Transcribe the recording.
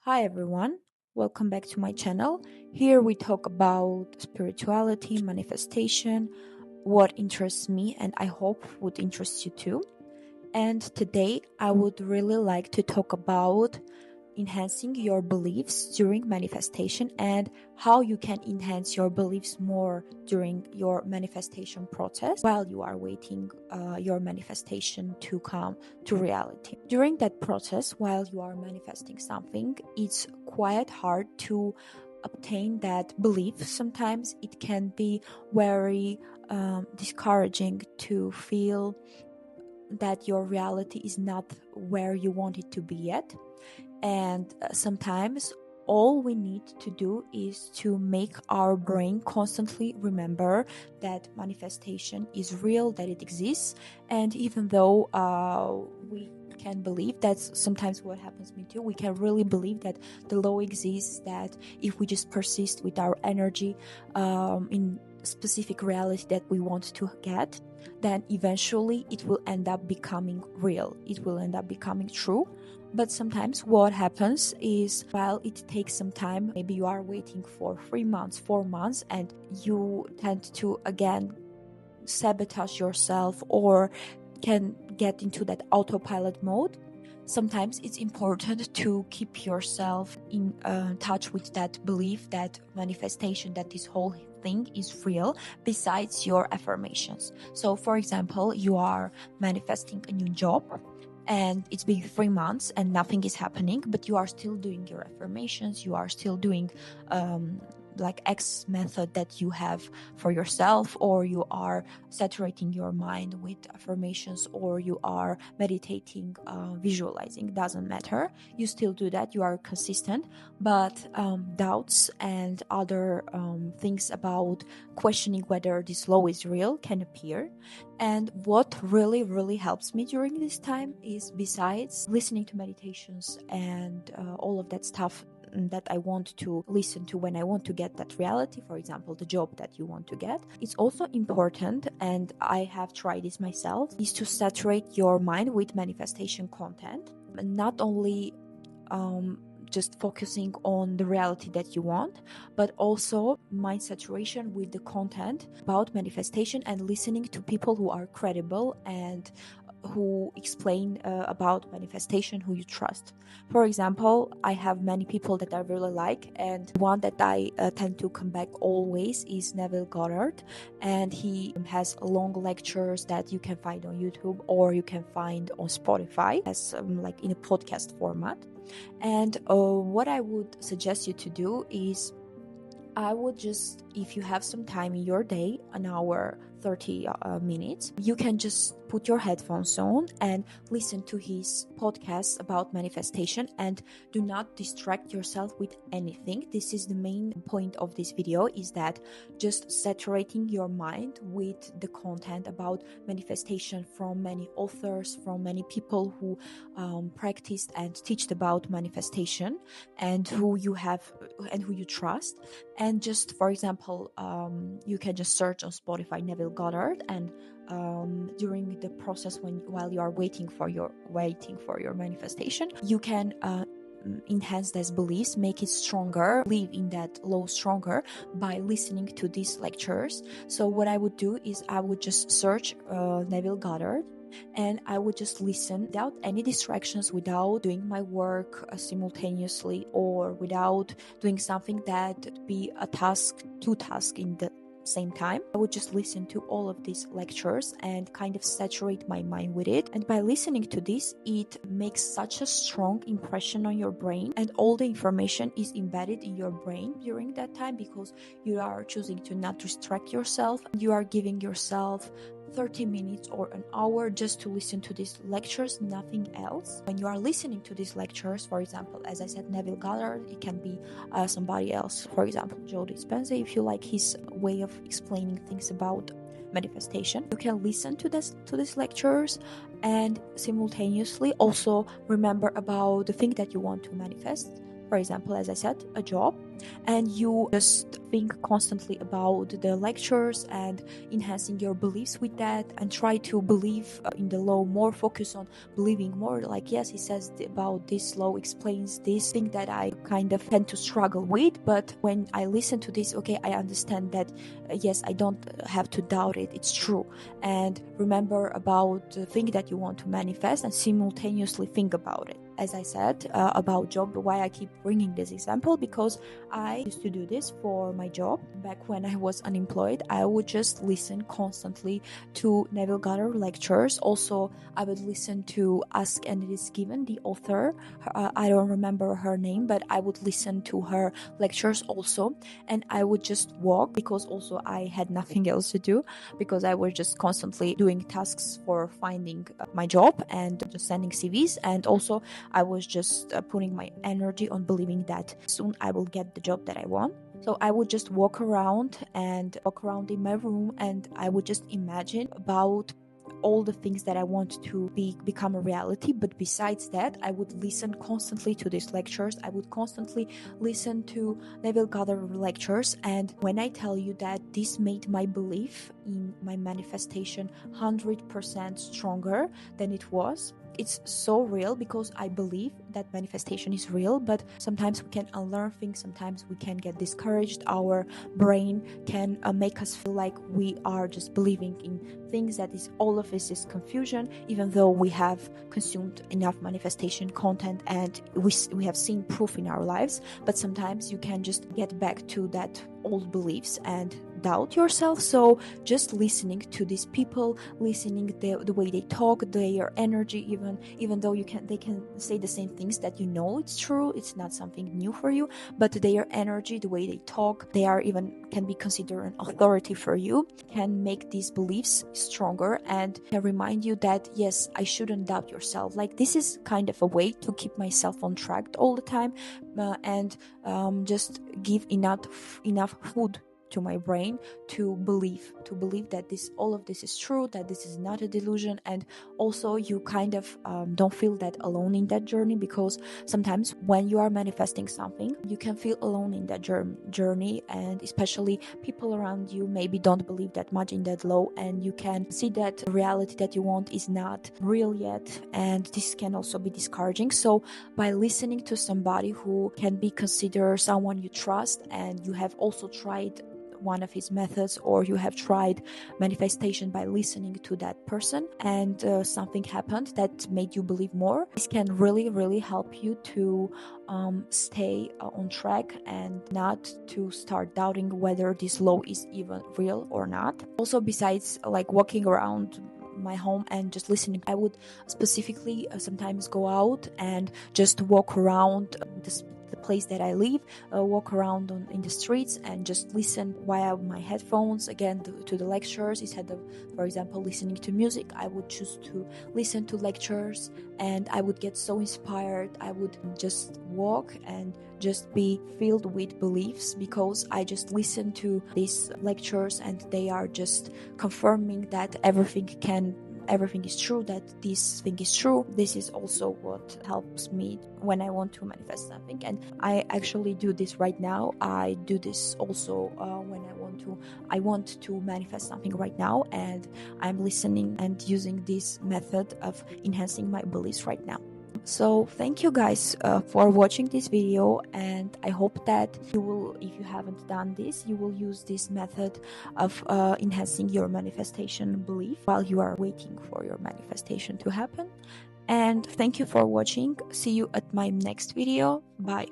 Hi everyone, welcome back to my channel. Here we talk about spirituality, manifestation, what interests me and I hope would interest you too. And today I would really like to talk about enhancing your beliefs during manifestation and how you can enhance your beliefs more during your manifestation process while you are waiting your manifestation to come to reality. During that process, while you are manifesting something, it's quite hard to obtain that belief. Sometimes it can be very discouraging to feel that your reality is not where you want it to be yet. And sometimes all we need to do is to make our brain constantly remember that manifestation is real, that it exists. And even though we can believe, that's sometimes what happens to me too, we can really believe that the law exists, that if we just persist with our energy in specific reality that we want to get, then eventually it will end up becoming real, it will end up becoming true. But sometimes what happens is, while it takes some time, maybe you are waiting for 3 months, 4 months, and you tend to again sabotage yourself or can get into that autopilot mode. Sometimes it's important to keep yourself in touch with that belief, that manifestation, that this whole thing is real, besides your affirmations. So for example, you are manifesting a new job and it's been 3 months and nothing is happening, but you are still doing your affirmations, you are still doing like X method that you have for yourself, or you are saturating your mind with affirmations, or you are meditating, visualizing, doesn't matter. You still do that, you are consistent, but doubts and other things about questioning whether this law is real can appear. And what really helps me during this time is, besides listening to meditations and all of that stuff that I want to listen to when I want to get that reality, for example, the job that you want to get, it's also important, and I have tried this myself, is to saturate your mind with manifestation content, and not only just focusing on the reality that you want, but also mind saturation with the content about manifestation and listening to people who are credible and who explain about manifestation, who you trust. For example, I have many people that I really like, and one that I tend to come back always is Neville Goddard, and he has long lectures that you can find on YouTube or you can find on Spotify as like in a podcast format. And what I would suggest you to do is, I would just, if you have some time in your day, an hour, 30 minutes, you can just put your headphones on and listen to his podcast about manifestation, and do not distract yourself with anything. This is the main point of this video, is that just saturating your mind with the content about manifestation from many authors, from many people who practiced and teach about manifestation, and who you have and who you trust. And just, for example, you can just search on Spotify Neville Goddard, and during the process, while you are waiting for your manifestation, you can enhance these beliefs, make it stronger, live in that law stronger by listening to these lectures. So what I would do is, I would just search Neville Goddard, and I would just listen without any distractions, without doing my work simultaneously, or without doing something that would be two tasks in the same time. I would just listen to all of these lectures and kind of saturate my mind with it. And by listening to this, it makes such a strong impression on your brain, and all the information is embedded in your brain during that time, because you are choosing to not distract yourself. You are giving yourself 30 minutes or an hour just to listen to these lectures, nothing else. When you are listening to these lectures, for example, as I said, Neville Goddard, it can be somebody else, for example, Joe Dispenza, if you like his way of explaining things about manifestation. You can listen to these lectures and simultaneously also remember about the thing that you want to manifest, for example, as I said, a job, and you just think constantly about the lectures and enhancing your beliefs with that, and try to believe in the law more, focus on believing more, like, yes, he says about this law explains this thing that I kind of tend to struggle with, but when I listen to this, okay, I understand that yes, I don't have to doubt it, it's true. And remember about the thing that you want to manifest and simultaneously think about it. As I said about job, why I keep bringing this example, because I used to do this for my job back when I was unemployed. I would just listen constantly to Neville Goddard lectures. Also, I would listen to Ask and It Is Given, the author. I don't remember her name, but I would listen to her lectures also. And I would just walk, because also I had nothing else to do, because I was just constantly doing tasks for finding my job and just sending CVs. And also I was just putting my energy on believing that soon I will get the job that I want. So I would just walk around in my room, and I would just imagine about all the things that I want to become a reality. But besides that, I would listen constantly to these lectures. I would constantly listen to Neville Goddard lectures. And when I tell you that this made my belief in my manifestation 100% stronger than it was, it's so real, because I believe that manifestation is real. But sometimes we can unlearn things, sometimes we can get discouraged, our brain can make us feel like we are just believing in things that is all of this is confusion, even though we have consumed enough manifestation content and we have seen proof in our lives. But sometimes you can just get back to that old beliefs and doubt yourself. So just listening to these people, listening the way they talk, their energy, even though they can say the same things that you know it's true, it's not something new for you, but their energy, the way they talk, they are even can be considered an authority for you, can make these beliefs stronger and can remind you that yes, I shouldn't doubt yourself. Like, this is kind of a way to keep myself on track all the time, and just give enough food to my brain to believe that all of this is true, that this is not a delusion. And also you kind of don't feel that alone in that journey, because sometimes when you are manifesting something, you can feel alone in that journey, and especially people around you maybe don't believe that much in that law, and you can see that the reality that you want is not real yet, and this can also be discouraging. So by listening to somebody who can be considered someone you trust, and you have also tried one of his methods, or you have tried manifestation by listening to that person, and something happened that made you believe more, this can really help you to stay on track and not to start doubting whether this law is even real or not. Also, besides like walking around my home and just listening, I would specifically sometimes go out and just walk around the place that I live, walk around in the streets and just listen via my headphones again to the lectures. Instead of, for example, listening to music, I would choose to listen to lectures, and I would get so inspired. I would just walk and just be filled with beliefs, because I just listen to these lectures and they are just confirming that everything is true, that this thing is true. This is also what helps me when I want to manifest something, and I actually do this right now. I do this also when I want to manifest something right now, and I'm listening and using this method of enhancing my beliefs right now. So thank you guys for watching this video, and I hope that you will, if you haven't done this, you will use this method of enhancing your manifestation belief while you are waiting for your manifestation to happen. And thank you for watching. See you at my next video. Bye.